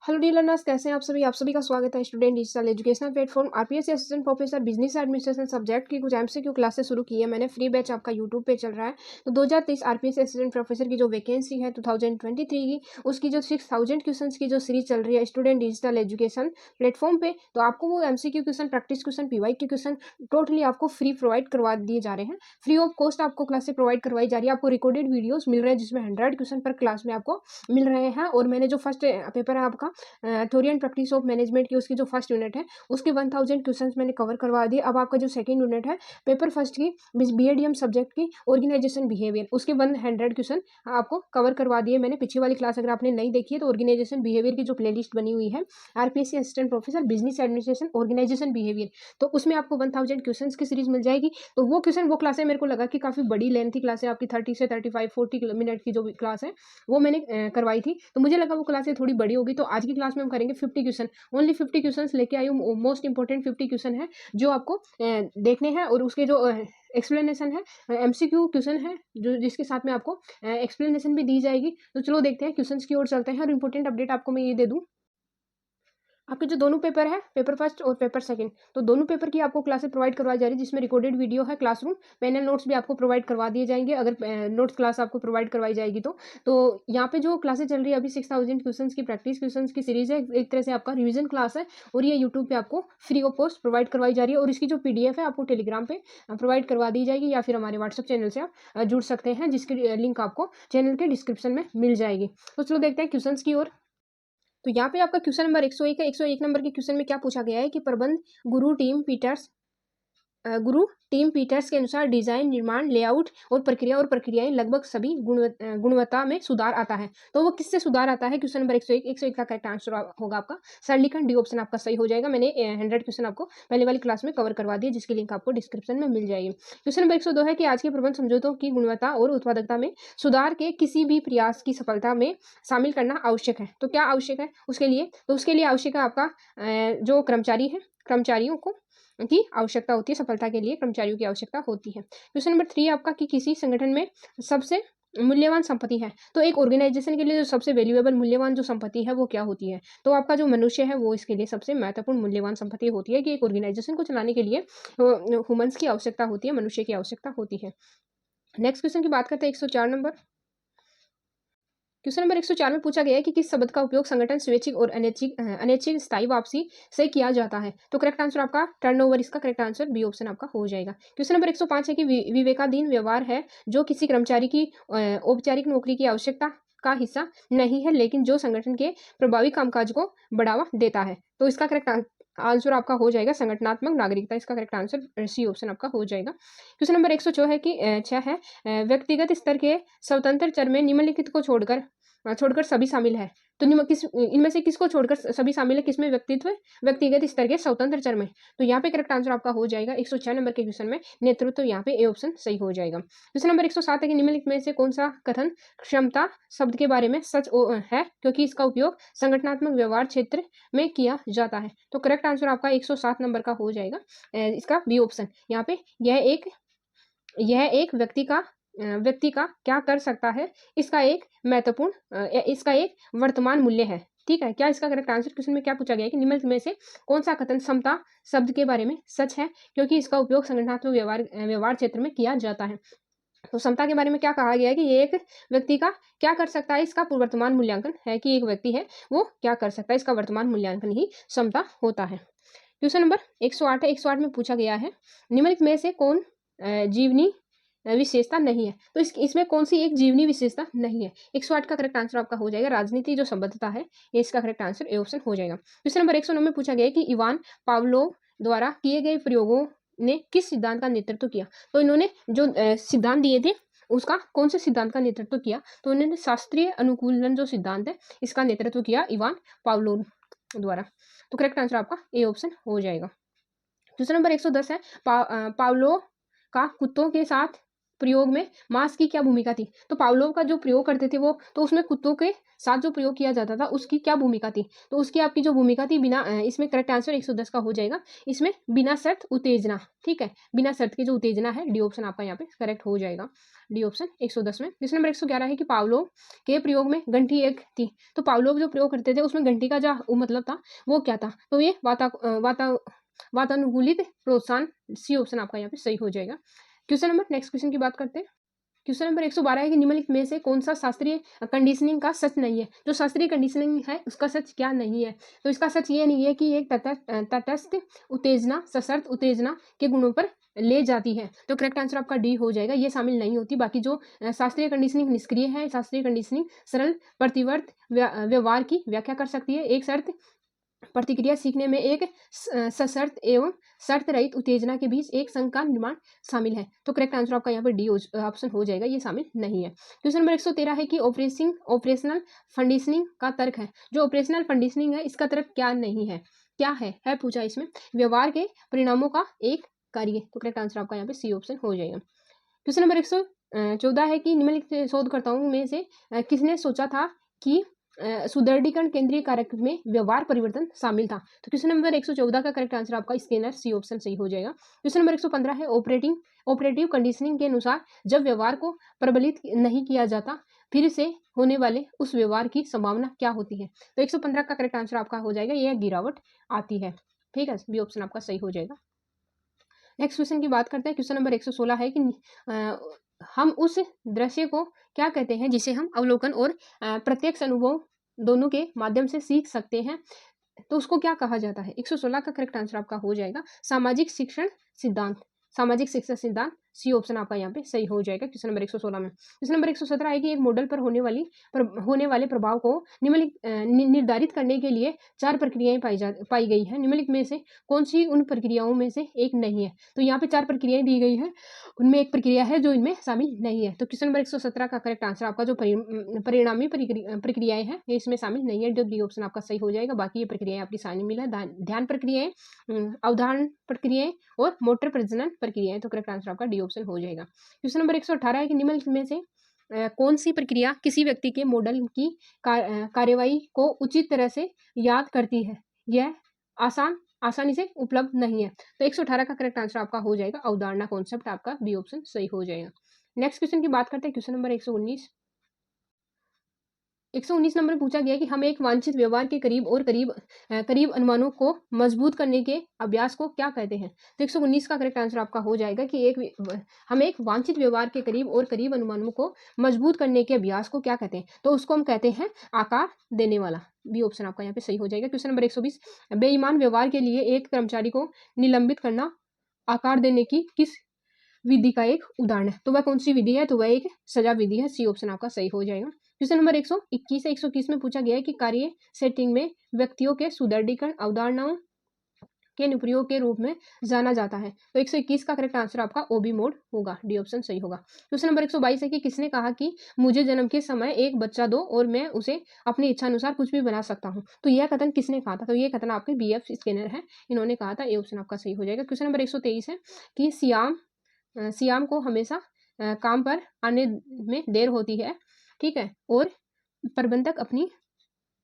Hello D learners, कैसे हैं आप सभी का स्वागत है student digital educational platform RPSC assistant professor business administration subject की कुछ एमसीक्यू क्लासेस शुरू की है मैंने। फ्री बैच आपका यूट्यूब पे चल रहा है। तो 2023 आरपीएससी असिस्टेंट प्रोफेसर की जो वैकेंसी है 2023 की, उसकी जो 6000 क्वेश्चन की जो सीरीज चल रही है स्टूडेंट डिजिटल एजुकेशन प्लेटफॉर्म पे, तो आपको वो MCQ question, practice question, PYQ question totally आपको फ्री प्रोवाइड करवा दिए जा रहे हैं। फ्री ऑफ कॉस्ट आपको क्लासेस प्रोवाइड करवाई जा रही है। आपको रिकॉर्डेड वीडियोज मिल रहे हैं जिसमें 100 क्वेश्चन पर क्लास में आपको मिल रहे हैं। और मैंने जो फर्स्ट पेपर है आपका theory and practice of management की, उसकी जो फर्स्ट यूनिट है उसके 1000 क्वेश्चंस मैंने कवर करवा दिए। अब आपका जो सेकंड यूनिट है पेपर फर्स्ट की बीएडीएम सब्जेक्ट की ऑर्गेनाइजेशन बिहेवियर, उसके 100 क्वेश्चन आपको कवर करवा दिए मैंने। पिछली वाली क्लास अगर आपने नहीं देखी है तो ऑर्गेनाइजेशन बिहेवियर की जो प्लेलिस्ट बनी हुई है RPSC assistant professor business administration organisation behaviour, तो उसमें आपको 1000 क्वेश्चन की सीरीज मिल जाएगी। तो वो क्वेश्चन, वो क्लासें मेरे को लगा कि काफ़ी बड़ी लेंथी क्लास है आपकी, 30 से 35 40 मिनट की जो क्लास है वो मैंने करवाई थी। तो मुझे लगा वो क्लासें थोड़ी बड़ी होगी। तो आज की क्लास में हम करेंगे 50 क्वेश्चन, ओनली 50 क्वेश्चन लेके आई हूँ। मोस्ट इंपॉर्टेंट 50 क्वेश्चन है जो आपको देखने हैं, और उसके जो एक्सप्लेनेशन है, एमसीक्यू क्वेश्चन है जो जिसके साथ में आपको एक्सप्लेनेशन भी दी जाएगी। तो चलो देखते हैं, क्वेश्चंस की ओर चलते हैं। और इंपॉर्टेंट अपडेट आपको मैं ये दे दूं, आपके जो दोनों पेपर है, पेपर फर्स्ट और पेपर सेकंड, तो दोनों पेपर की आपको क्लासेस प्रोवाइड करवाई जा रही है जिसमें रिकॉर्डेड वीडियो है, क्लासरूम पैनल नोट्स भी आपको प्रोवाइड करवा दिए जाएंगे अगर नोट्स क्लास आपको प्रोवाइड करवाई जाएगी। तो यहाँ पे जो क्लासेस चल रही है अभी 6000 क्वेश्चन की प्रैक्टिस क्वेश्चन की सीरीज है, एक तरह से आपका रिविजन क्लास है। और ये यूट्यूब पे आपको फ्री ऑफ कॉस्ट प्रोवाइड करवाई जा रही है। और इसकी जो पीडीएफ है आपको टेलीग्राम पे प्रोवाइड करवा दी जाएगी, या फिर हमारे व्हाट्सएप चैनल से आप जुड़ सकते हैं, जिसकी लिंक आपको चैनल के डिस्क्रिप्शन में मिल जाएगी। तो चलो देखते हैं क्वेश्चन की ओर। तो यहाँ पे आपका क्वेश्चन नंबर 101 है। 101 नंबर के क्वेश्चन में क्या पूछा गया है कि प्रबंध गुरु टीम पीटर्स के अनुसार डिजाइन, निर्माण, लेआउट और प्रक्रियाएं लगभग सभी गुणवत्ता में सुधार आता है। तो वो किससे सुधार आता है? Question number 101। 101 का करेक्ट आंसर होगा आपका सरलीकरण, डी ऑप्शन आपका सही हो जाएगा। मैंने 100 क्वेश्चन आपको पहले वाली क्लास में कवर करवा दिए, जिसकी लिंक आपको डिस्क्रिप्शन में मिल जाएगी। क्वेश्चन नंबर 102 है कि आज के प्रबंध समझौतों की गुणवत्ता और उत्पादकता में सुधार के किसी भी प्रयास की सफलता में शामिल करना आवश्यक है। तो क्या आवश्यक है उसके लिए? तो उसके लिए आवश्यक है आपका जो कर्मचारी है, कर्मचारियों को की आवश्यकता होती है। सफलता के लिए कर्मचारियों की आवश्यकता होती है। क्वेश्चन नंबर 3 आपका कि किसी संगठन में सबसे मूल्यवान संपत्ति है। तो एक ऑर्गेनाइजेशन के लिए जो सबसे वैल्यूएबल, मूल्यवान जो संपत्ति है वो क्या होती है? तो आपका जो मनुष्य है वो इसके लिए सबसे महत्वपूर्ण मूल्यवान संपत्ति होती है। कि एक ऑर्गेनाइजेशन को चलाने के लिए ह्यूमंस की आवश्यकता होती है, मनुष्य की आवश्यकता होती है। नेक्स्ट क्वेश्चन की बात करते हैं 104 नंबर। क्वेश्चन नंबर 104 में पूछा गया है कि किस शब्द का उपयोग संगठन स्वैच्छिक और अनैच्छिक स्थायी वापसी से किया जाता है? तो करेक्ट आंसर आपका टर्नओवर, इसका करेक्ट आंसर बी ऑप्शन आपका हो जाएगा। क्वेश्चन नंबर 105 है कि विवेकाधीन व्यवहार है जो किसी कर्मचारी की औपचारिक नौकरी की आवश्यकता का हिस्सा नहीं है, लेकिन जो संगठन के प्रभावी कामकाज को बढ़ावा देता है। तो इसका करेक्ट आंसर आपका हो जाएगा संगठनात्मक नागरिकता, इसका करेक्ट आंसर सी ऑप्शन आपका हो जाएगा। क्वेश्चन नंबर 106 है कि 6 है व्यक्तिगत स्तर के स्वतंत्र चर में निम्नलिखित को छोड़कर सभी शामिल है। तो इनमें से किसको छोड़कर सभी शामिल है? किसमें? व्यक्तिगत स्तर के स्वतंत्र चर में। तो यहाँ पे करेक्ट आंसर आपका हो जाएगा 106 नंबर के क्वेश्चन में नेतृत्व, तो यहाँ पे ए ऑप्शन सही हो जाएगा। क्वेश्चन नंबर 107 है कि निम्नलिखित में से कौन सा कथन क्षमता शब्द के बारे में सच है क्योंकि इसका उपयोग संगठनात्मक व्यवहार क्षेत्र में किया जाता है? तो करेक्ट आंसर आपका 107 नंबर का हो जाएगा इसका बी ऑप्शन। यहाँ पे यह एक व्यक्ति का क्या कर सकता है, इसका एक महत्वपूर्ण इसका एक वर्तमान मूल्य है। ठीक है, क्या इसका करेक्ट आंसर? क्वेश्चन में क्या पूछा गया है कि निम्नलिखित में से कौन सा कथन समता शब्द के बारे में सच है क्योंकि इसका उपयोग संगठनात्मक व्यवहार क्षेत्र में किया जाता है? तो समता के बारे में क्या कहा गया है कि ये एक व्यक्ति का क्या कर सकता है, इसका वर्तमान मूल्यांकन है कि एक व्यक्ति है वो क्या कर सकता है, इसका वर्तमान मूल्यांकन ही समता होता है। क्वेश्चन नंबर 108 है। 108 में पूछा गया है निम्नलिखित में से कौन जीवनी विशेषता नहीं है? तो इसमें कौन सी एक जीवनी विशेषता नहीं है? 108 का करेक्ट आंसर आपका हो जाएगा राजनीति जो संबद्धता है, ये इसका करेक्ट आंसर ए ऑप्शन हो जाएगा। क्वेश्चन नंबर 109 में पूछा गया है कि इवान पावलोव द्वारा किए गए प्रयोगों ने किस सिद्धांत का नेतृत्व किया? तो इन्होंने जो सिद्धांत दिए थे उसका कौन से सिद्धांत का नेतृत्व किया? तो इन्होंने शास्त्रीय अनुकूलन जो सिद्धांत है इसका नेतृत्व किया इवान पावलोव द्वारा। तो करेक्ट आंसर आपका ए ऑप्शन हो जाएगा। क्वेश्चन नंबर 110 है पावलोव का कुत्तों के साथ प्रयोग में मांस की क्या भूमिका थी? तो पावलोव का जो प्रयोग करते थे वो, तो उसमें कुत्तों के साथ जो प्रयोग किया जाता था उसकी क्या भूमिका थी? तो उसकी आपकी जो भूमिका थी बिना इसमें करेक्ट आंसर 110 का हो जाएगा। इसमें बिना शर्त उत्तेजना, ठीक है? बिना शर्त की जो उत्तेजना है, डी ऑप्शन आपका यहाँ पे करेक्ट हो जाएगा। डी ऑप्शन 110 में। क्वेश्चन नंबर 111 है कि पावलोव के प्रयोग में घंटी एक थी। तो पावलोव जो प्रयोग करते थे उसमें घंटी का जो मतलब था वो क्या था? तो ये वातानुकूलित प्रोत्साहन, सी ऑप्शन आपका यहाँ पे सही हो जाएगा। क्वेश्चन नंबर नेक्स्ट क्वेश्चन की बात करते हैं। क्वेश्चन नंबर 112 है कि निम्नलिखित में से कौन सा शास्त्रीय कंडीशनिंग का सच नहीं है? जो शास्त्रीय कंडीशनिंग है उसका सच क्या नहीं है? तो इसका सच ये नहीं है कि एक तटस्थ उत्तेजना सशर्त उत्तेजना के गुणों पर ले जाती है। तो करेक्ट आंसर आपका डी हो जाएगा, ये शामिल नहीं होती। बाकी जो शास्त्रीय कंडीशनिंग निष्क्रिय है, शास्त्रीय कंडीशनिंग सरल प्रतिवर्त व्यवहार की व्याख्या कर सकती है। एक शर्त प्रतिक्रिया सीखने में एक सशर्त एवं शर्त रहित उत्तेजना के बीच एक संघ का निर्माण शामिल है। तो करेक्ट आंसर आपका यहाँ पर डी ऑप्शन हो जाएगा, ये शामिल नहीं है। क्वेश्चन नंबर 113 है कि ऑपरेशनल कंडीशनिंग का तर्क है। जो ऑपरेशनल कंडीशनिंग है इसका तर्क क्या नहीं है? क्या है पूछा इसमें? व्यवहार के परिणामों का एक कार्य। तो करेक्ट आंसर आपका यहाँ पे सी ऑप्शन हो जाएगा। क्वेश्चन नंबर 114 है कि निम्नलिखित शोधकर्ताओं में से किसने सोचा था कि सुदृढ़ीकरण केंद्रीय कारक में व्यवहार परिवर्तन शामिल था? तो क्वेश्चन नंबर 114 का करेक्ट आंसर आपका स्कैनर, सी ऑप्शन सही हो जाएगा। क्वेश्चन नंबर 115 है ऑपरेटिव कंडीशनिंग के अनुसार जब व्यवहार को प्रबलित नहीं किया जाता फिर से होने वाले उस व्यवहार की संभावना क्या होती है? तो 115 का करेक्ट आंसर आपका हो जाएगा, यह गिरावट आती है। ठीक है, बी ऑप्शन आपका सही हो जाएगा। नेक्स्ट क्वेश्चन की बात करते हैं। क्वेश्चन नंबर 116 है कि हम उस दृश्य को क्या कहते हैं जिसे हम अवलोकन और प्रत्यक्ष अनुभव दोनों के माध्यम से सीख सकते हैं? तो उसको क्या कहा जाता है? 116 का करेक्ट आंसर आपका हो जाएगा सामाजिक शिक्षण सिद्धांत। सामाजिक शिक्षा सिद्धांत, सी ऑप्शन आपका यहाँ पे सही हो जाएगा क्वेश्चन नंबर 116 में। क्वेश्चन नंबर 117 है कि एक मॉडल पर होने वाले प्रभाव को निर्धारित करने के लिए 4 प्रक्रियाएं पाई गई है। निम्नलिखित में से कौन सी उन प्रक्रियाओं में से एक नहीं है? तो यहाँ पे 4 प्रक्रियाएं दी गई है, उनमें एक प्रक्रिया है जो इनमें शामिल नहीं है। तो क्वेश्चन नंबर 117 का करेक्ट आंसर आपका जो परिणामी प्रक्रियाएं हैं ये इसमें शामिल नहीं है, जो डी ऑप्शन आपका सही हो जाएगा। बाकी ये प्रक्रियाएं आपकी शामिल है ध्यान प्रक्रियाएं, अवधारण प्रक्रियाएं और मोटर प्रजनन प्रक्रियाएं। तो करेक्ट आंसर आपका डी ऑप्शन हो जाएगा। क्वेश्चन नंबर 118 है कि निम्नलिखित में से कौन सी प्रक्रिया किसी व्यक्ति के मॉडल की कार्यवाही को उचित तरह से याद करती है? यह आसानी से उपलब्ध नहीं है। तो 118 का करेक्ट आंसर आपका हो जाएगा अवधारणा कॉन्सेप्ट, आपका बी ऑप्शन सही हो जाएगा। नेक्स्ट क्वेश्चन की बात करते हैं। क्वेश्चन नंबर 119 नंबर पूछा गया कि हम एक वांछित व्यवहार के करीब अनुमानों को मजबूत करने के अभ्यास को क्या कहते हैं? तो 119 का करेक्ट आंसर आपका हो जाएगा कि हम एक वांछित व्यवहार के करीब अनुमानों को मजबूत करने के अभ्यास को क्या कहते हैं? तो उसको हम कहते हैं आकार देने वाला। बी ऑप्शन आपका यहाँ पे सही हो जाएगा। क्वेश्चन नंबर 120 बेईमान व्यवहार के लिए एक कर्मचारी को निलंबित करना आकार देने की किस विधि का एक उदाहरण है? तो वह कौन सी विधि है? तो वह एक सजा विधि है। सी ऑप्शन आपका सही हो जाएगा। क्वेश्चन नंबर 121 से 121 में पूछा गया है कि कार्य सेटिंग में व्यक्तियों के सुदृढ़ीकरण अवधारणाओं के अनुप्रयोग के रूप में जाना जाता है। तो 121 का करेक्ट आंसर आपका ओबी मोड होगा, डी ऑप्शन सही होगा। क्वेश्चन नंबर 122 है कि किसने कहा कि मुझे जन्म के समय एक बच्चा दो और मैं उसे अपनी इच्छा अनुसार कुछ भी बना सकता हूँ? तो यह कथन किसने कहा था? तो यह कथन आपके BF स्किनर है, इन्होंने कहा था। ए ऑप्शन आपका सही हो जाएगा। क्वेश्चन नंबर 123 है कि सियाम को हमेशा काम पर आने में देर होती है, ठीक है, और प्रबंधक अपनी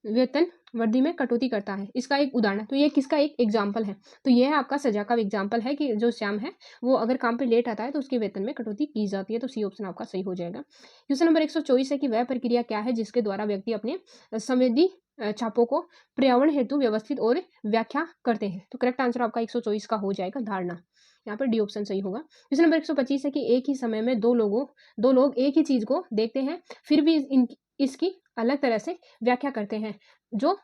वेतन वृद्धि में कटौती करता है, इसका एक उदाहरण है। तो ये किसका एक एग्जाम्पल है? तो यह आपका सजा का एग्जाम्पल है कि जो श्याम है वो अगर काम पे लेट आता है तो उसके वेतन में कटौती की जाती है। तो सी ऑप्शन आपका सही हो जाएगा। क्वेश्चन नंबर 124 है कि वह प्रक्रिया क्या है जिसके द्वारा व्यक्ति अपने संवेदी छापों को पर्यावरण हेतु व्यवस्थित और व्याख्या करते हैं? तो करेक्ट आंसर आपका 124 का हो जाएगा धारणा, यहाँ पर डी ऑप्शन सही होगा। क्वेश्चन नंबर 125 है कि एक ही समय में दो लोग एक ही चीज को देखते हैं फिर भी इसकी अलग तरह से व्याख्या करते हैं, जो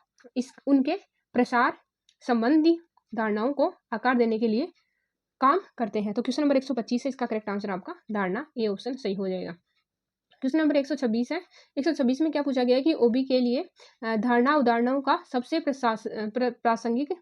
उनके प्रसार संबंधी धारणाओं को आकार देने के लिए काम करते हैं। तो क्वेश्चन नंबर 125 है, इसका करेक्ट आंसर आपका धारणा, ए ऑप्शन सही हो जाएगा। क्वेश्चन नंबर 126 है। 126 में क्या पूछा गया है कि ओबी के लिए धारणा उदाहरणों का सबसे प्रासंगिक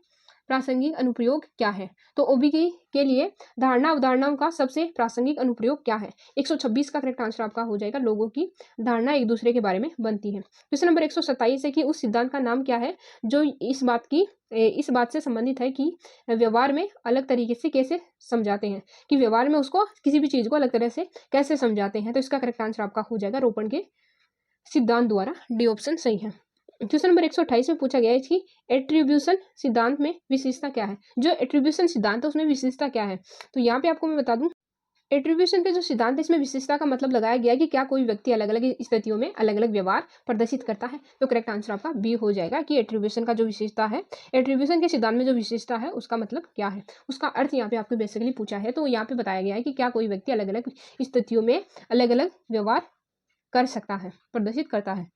प्रासंगिक अनुप्रयोग क्या है? तो ओबीकी के लिए धारणा अवधारणाओं का सबसे प्रासंगिक अनुप्रयोग क्या है? 126 का करेक्ट आंसर आपका हो जाएगा, लोगों की धारणा एक दूसरे के बारे में बनती है। क्वेश्चन नंबर 127 है कि उस सिद्धांत का नाम क्या है जो इस बात से संबंधित है कि व्यवहार में अलग तरीके से कैसे समझाते हैं, कि व्यवहार में उसको किसी भी चीज़ को अलग तरह से कैसे समझाते हैं। तो इसका करेक्ट आंसर आपका हो जाएगा रोपण के सिद्धांत द्वारा, डी ऑप्शन सही है। क्वेश्चन नंबर 128 में पूछा गया है कि एट्रीब्यूशन सिद्धांत में विशेषता क्या है? जो एट्रीब्यूशन सिद्धांत है उसमें विशेषता क्या है? तो यहाँ पे आपको मैं बता दूं, एट्रीब्यूशन के जो सिद्धांत है इसमें विशेषता का मतलब लगाया गया है कि क्या कोई व्यक्ति अलग अलग स्थितियों में अलग अलग व्यवहार प्रदर्शित करता है। तो करेक्ट आंसर आपका बी हो जाएगा कि एट्रीब्यूशन का जो विशेषता है, एट्रीब्यूशन के सिद्धांत में जो विशेषता है उसका मतलब क्या है, उसका अर्थ यहाँ पे आपको बेसिकली पूछा है। तो यहाँ पे बताया गया है कि क्या कोई व्यक्ति अलग अलग स्थितियों में अलग अलग व्यवहार कर सकता है, प्रदर्शित करता है।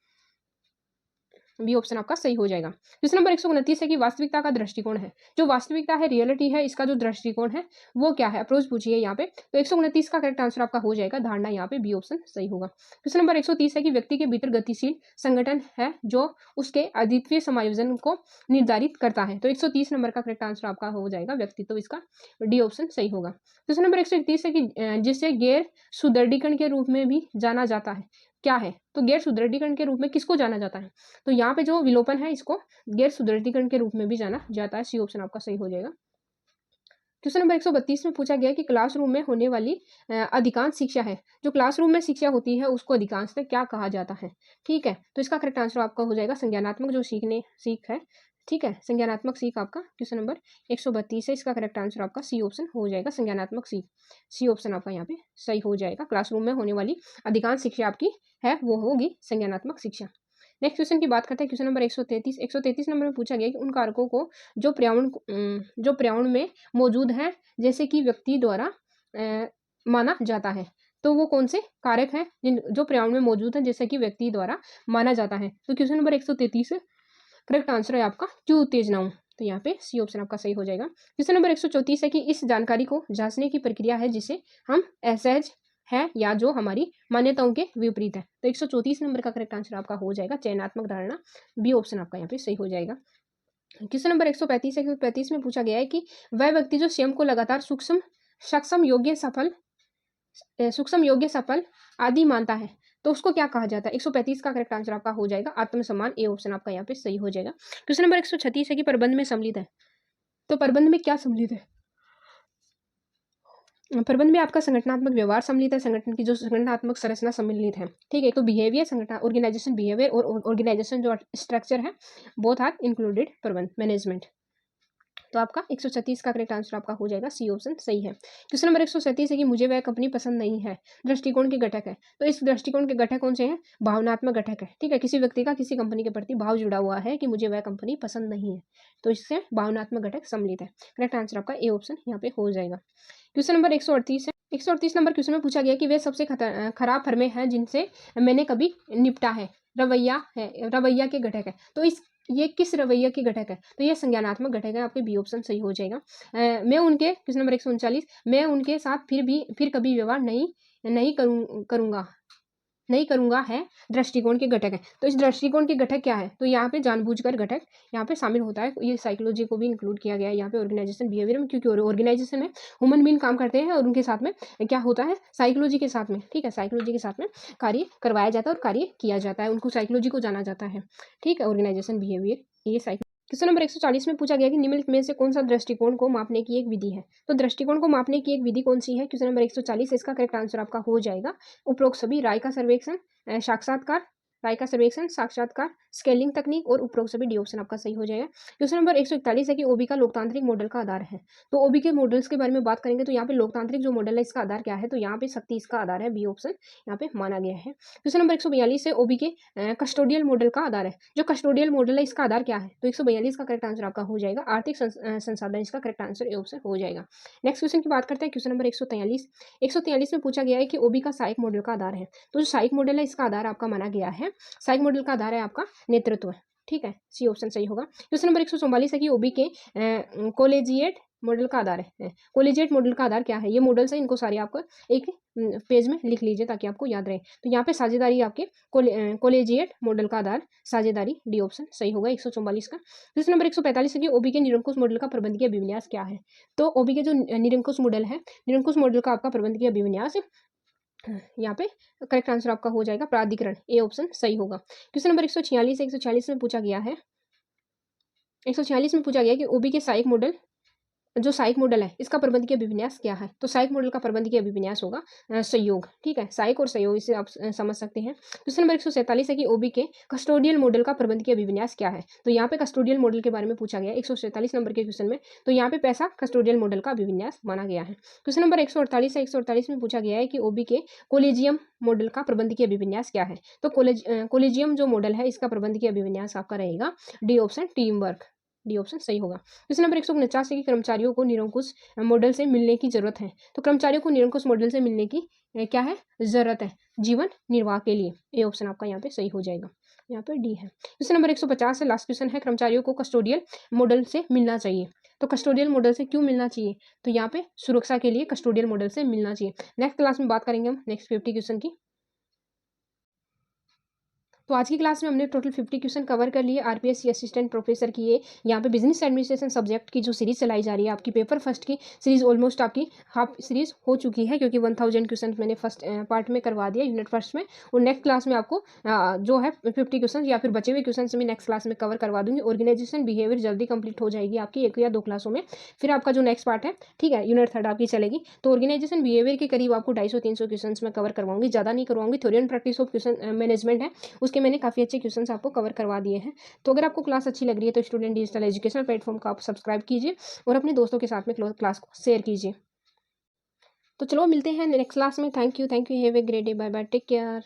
बी ऑप्शन आपका सही हो जाएगा। क्वेश्चन नंबर 129 है कि वास्तविकता का दृष्टिकोण है, जो वास्तविकता है, रियलिटी है, इसका जो दृष्टिकोण है वो क्या है, अप्रोच पूछिए यहाँ पे। तो 129 का करेक्ट आंसर आपका हो जाएगा धारणा, यहाँ पे बी ऑप्शन सही होगा। क्वेश्चन नंबर 130 है कि व्यक्ति के भीतर गतिशील संगठन है जो उसके अद्वितीय समायोजन को निर्धारित करता है। तो 130 नंबर का करेक्ट आंसर आपका हो जाएगा व्यक्ति, तो इसका डी ऑप्शन सही होगा। क्वेश्चन नंबर 131 है कि जिसे गैर सुदृढ़ीकरण के रूप में भी जाना जाता है, क्या है? तो गैर सुदृढ़ीकरण के रूप में किसको जाना जाता है? तो यहाँ पे जो विलोपन है इसको गैर सुदृढ़ीकरण के रूप में भी जाना जाता है, सी ऑप्शन आपका सही हो जाएगा। क्वेश्चन नंबर 132 में पूछा गया कि क्लासरूम में होने वाली अधिकांश शिक्षा है, जो क्लासरूम में शिक्षा होती है उसको अधिकांशतः क्या कहा जाता है? ठीक है, तो इसका करेक्ट आंसर आपका हो जाएगा संज्ञानात्मक जो सीख है। ठीक है, संज्ञानात्मक सीख आपका क्वेश्चन नंबर 132 है, इसका करेक्ट आंसर आपका सी ऑप्शन हो जाएगा, संज्ञानात्मक सीख, सी ऑप्शन आपका यहाँ पे सही हो जाएगा। क्लासरूम में होने वाली अधिकांश शिक्षा आपकी है वो होगी संज्ञानात्मक शिक्षा। नेक्स्ट क्वेश्चन की बात करते हैं, क्वेश्चन नंबर 133 नंबर में पूछा गया कि उन कारकों को जो पर्यावरण में मौजूद है जैसे कि व्यक्ति द्वारा माना जाता है, तो वो कौन से कारक हैं जो पर्यावरण में मौजूद है जैसे कि व्यक्ति द्वारा माना जाता है? तो क्वेश्चन नंबर 133 करेक्ट आंसर है आपका क्यों उत्तेजनाओं, तो यहाँ पे सी ऑप्शन आपका सही हो जाएगा। क्वेश्चन नंबर 134 है कि इस जानकारी को जांचने की प्रक्रिया है जिसे हम असहज है या जो हमारी मान्यताओं के विपरीत है। तो 134 नंबर का करेक्ट आंसर आपका हो जाएगा चयनात्मक धारणा, बी ऑप्शन आपका यहाँ पे सही हो जाएगा। क्वेश्चन नंबर 135 है कि 35 में पूछा गया है कि वह व्यक्ति जो स्वयं को लगातार सूक्ष्म योग्य सफल आदि मानता है तो उसको क्या कहा जाता है? 135 का करेक्ट आंसर आपका हो जाएगा आत्मसम्मान, ए ऑप्शन आपका यहाँ पे सही हो जाएगा। क्वेश्चन नंबर 136 है कि प्रबंध में सम्मिलित है, तो प्रबंध में क्या सम्मिलित है? प्रबंध में आपका संगठनात्मक व्यवहार सम्मिलित है, संगठन की जो संगठनात्मक संरचना सम्मिलित है। ठीक है, तो बिहेवियर संगठन ऑर्गेनाइजेशन बिहेवियर और ऑर्गेनाइजेशन जो स्ट्रक्चर है बोथ आर इंक्लूडेड प्रबंध मैनेजमेंट। तो आपका 136 का करेक्ट आंसर आपका हो जाएगा, सी ऑप्शन सही है। क्वेश्चन नंबर 137 है कि मुझे वह कंपनी पसंद नहीं है, दृष्टिकोण के घटक है। तो इस दृष्टिकोण के घटक कौन से हैं? भावनात्मक घटक है। ठीक है, किसी व्यक्ति का किसी कंपनी के प्रति भाव जुड़ा हुआ है कि मुझे वह कंपनी पसंद नहीं है, तो इससे भावनात्मक घटक सम्मिलित है। करेक्ट आंसर आपका ए ऑप्शन यहाँ पे हो जाएगा। क्वेश्चन नंबर 138 है, 138 नंबर क्वेश्चन में पूछा गया कि वे सबसे खराब फर्में हैं जिनसे मैंने कभी निपटा है, रवैया के घटक है। तो ये किस रवैया के घटक है? तो ये संज्ञानात्मक घटक है, आपके बी ऑप्शन सही हो जाएगा। मैं उनके क्वेश्चन नंबर 139 मैं उनके साथ फिर कभी व्यवहार नहीं करूंगा है दृष्टिकोण के घटक है। तो इस दृष्टिकोण के घटक क्या है? तो यहाँ पे जानबूझकर घटक यहाँ पे शामिल होता है, ये साइकोलॉजी को भी इंक्लूड किया गया है यहाँ पे ऑर्गेनाइजेशन बिहेवियर में, क्योंकि ऑर्गेनाइजेशन में ह्यूमन बीइंग काम करते हैं और उनके साथ में क्या होता है? साइकोलॉजी के साथ में, ठीक है, साइकोलॉजी के साथ में कार्य करवाया जाता है और कार्य किया जाता है, उनको साइकोलॉजी को जाना जाता है। ठीक है, ऑर्गेनाइजेशन बिहेवियर ये क्वेश्चन नंबर 140 में पूछा गया कि निम्नलिखित में से कौन सा दृष्टिकोण को मापने की एक विधि है? तो दृष्टिकोण को मापने की एक विधि कौन सी है? क्वेश्चन नंबर 140 इसका करेक्ट आंसर आपका हो जाएगा उपरोक्त सभी राय का साक्षात्कार, स्केलिंग तकनीक और उपरोक्त सभी, डी ऑप्शन आपका सही हो जाएगा। क्वेश्चन नंबर 141 है कि ओबी का लोकतांत्रिक मॉडल का आधार है। तो ओबी के मॉडल्स के बारे में बात करेंगे तो यहाँ पे लोकतांत्रिक जो मॉडल है इसका आधार क्या है? तो यहाँ पे शक्ति इसका आधार है, बी ऑप्शन यहाँ पे माना गया है। क्वेश्चन नंबर 142 है ओबी के कस्टोडियल मॉडल का आधार है। जो कस्टोडियल मॉडल है इसका आधार क्या है? तो 142 का करेक्ट आंसर आपका हो जाएगा आर्थिक संसाधन, इसका करेक्ट आंसर ए ऑप्शन हो जाएगा। नेक्स्ट क्वेश्चन की बात करते हैं, क्वेश्चन नंबर 143 में पूछा गया है कि ओबी का सहायक मॉडल का आधार है। तो जो सहायक मॉडल है इसका आधार आपका माना गया है, सहायक मॉडल का आधार है आपका नेतृत्व। ठीक है, सी ऑप्शन सही होगा। क्वेश्चन नंबर 144 है कि ओबी के कॉलेजिएट मॉडल का आधार है। कॉलेजिएट मॉडल का आधार क्या है? ये मॉडल्स है, इनको सारे आपको एक पेज में लिख लीजिए ताकि आपको याद रहे। तो यहाँ पे साझेदारी आपके कॉलेजिएट मॉडल का आधार साझेदारी, डी ऑप्शन सही होगा 144 का। क्वेश्चन नंबर 145 है कि ओबी के निरंकुश मॉडल का प्रबंधकीय अभिविन्यास क्या है? तो ओबी के जो निरंकुश मॉडल है, निरंकुश मॉडल का आपका प्रबंधकीय अभिविन्यास यहाँ पे करेक्ट आंसर आपका हो जाएगा प्राधिकरण, ए ऑप्शन सही होगा। क्वेश्चन नंबर 146 है, 146 में पूछा गया है, 146 में पूछा गया कि ओबी के सहायक मॉडल, जो सहायक मॉडल है इसका प्रबंधकीय अभिविन्यास क्या है? तो सहायक मॉडल का प्रबंधकीय अभिविन्यास होगा सहयोग, ठीक है, सहायक और सहयोग, इसे आप समझ सकते हैं। क्वेश्चन नंबर 147 है कि ओबी के कस्टोडियल मॉडल का प्रबंधकीय अभिविन्यास क्या है? तो यहाँ पे कस्टोडियल मॉडल के बारे में पूछा गया 147 नंबर के क्वेश्चन में। तो यहाँ पे पैसा कस्टोडियल मॉडल का अभिविन्यास माना गया है। क्वेश्चन नंबर 148 है, 148 में पूछा गया है कि ओबी के कोलेजियम मॉडल का प्रबंधकीय अभिविन्यास क्या है? तो कोलेजियम जो मॉडल है इसका प्रबंधकीय अभिविन्यास आपका रहेगा D option team work, D option सही होगा। क्वेश्चन नंबर 149 है कि कर्मचारियों को निरंकुश मॉडल से मिलने की जरूरत है। तो कर्मचारियों को निरंकुश मॉडल से मिलने की क्या है? जरूरत है जीवन निर्वाह के लिए, ए ऑप्शन आपका यहाँ पे सही हो जाएगा, यहाँ पे डी है। क्वेश्चन नंबर 150 है, लास्ट क्वेश्चन है, कर्मचारियों को कस्टोडियल मॉडल से मिलना चाहिए। तो कस्टोडियल मॉडल से क्यों मिलना चाहिए? तो यहाँ पे सुरक्षा के लिए कस्टोडियल मॉडल से मिलना चाहिए। नेक्स्ट क्लास में बात करेंगे हम नेक्स्ट 50 क्वेश्चन की। तो आज की क्लास में हमने टोटल 50 क्वेश्चन कवर कर लिए आरपीएससी असिस्टेंट प्रोफेसर की। ये यहाँ पे बिजनेस एडमिनिस्ट्रेशन सब्जेक्ट की जो सीरीज चलाई जा रही है, आपकी पेपर फर्स्ट की सीरीज ऑलमोस्ट आपकी हाफ सीरीज हो चुकी है, क्योंकि 1000 क्वेश्चन मैंने फर्स्ट पार्ट में करवा दिया यूनिट फर्स्ट में। और नेक्स्ट क्लास में आपको जो है 50 क्वेश्चन या फिर बचे हुए क्वेश्चन मैं नेक्स्ट क्लास में कवर करवा दूंगी। ऑर्गेनाइजेशन बिहेवियर जल्दी कंप्लीट हो जाएगी आपकी 1 या 2 क्लासों में। फिर आपका जो नेक्स्ट पार्ट है, ठीक है, यूनिट थर्ड आपकी चलेगी। तो ऑर्गेनाइजेशन बिहेवियर के करीब आपको 250-300 क्वेश्चन में कवर करवाऊंगी, ज़्यादा नहीं करवाऊंगी। Theory and practice of question management है, उसके मैंने काफ़ी अच्छे क्वेश्चन आपको कवर करवा दिए हैं। तो अगर आपको क्लास अच्छी लग रही है तो स्टूडेंट डिजिटल एजुकेशनल प्लेटफॉर्म का आप सब्सक्राइब कीजिए और अपने दोस्तों के साथ में क्लास को शेयर कीजिए। तो चलो मिलते हैं नेक्स्ट क्लास में। Thank you, have a great day, bye bye, take care.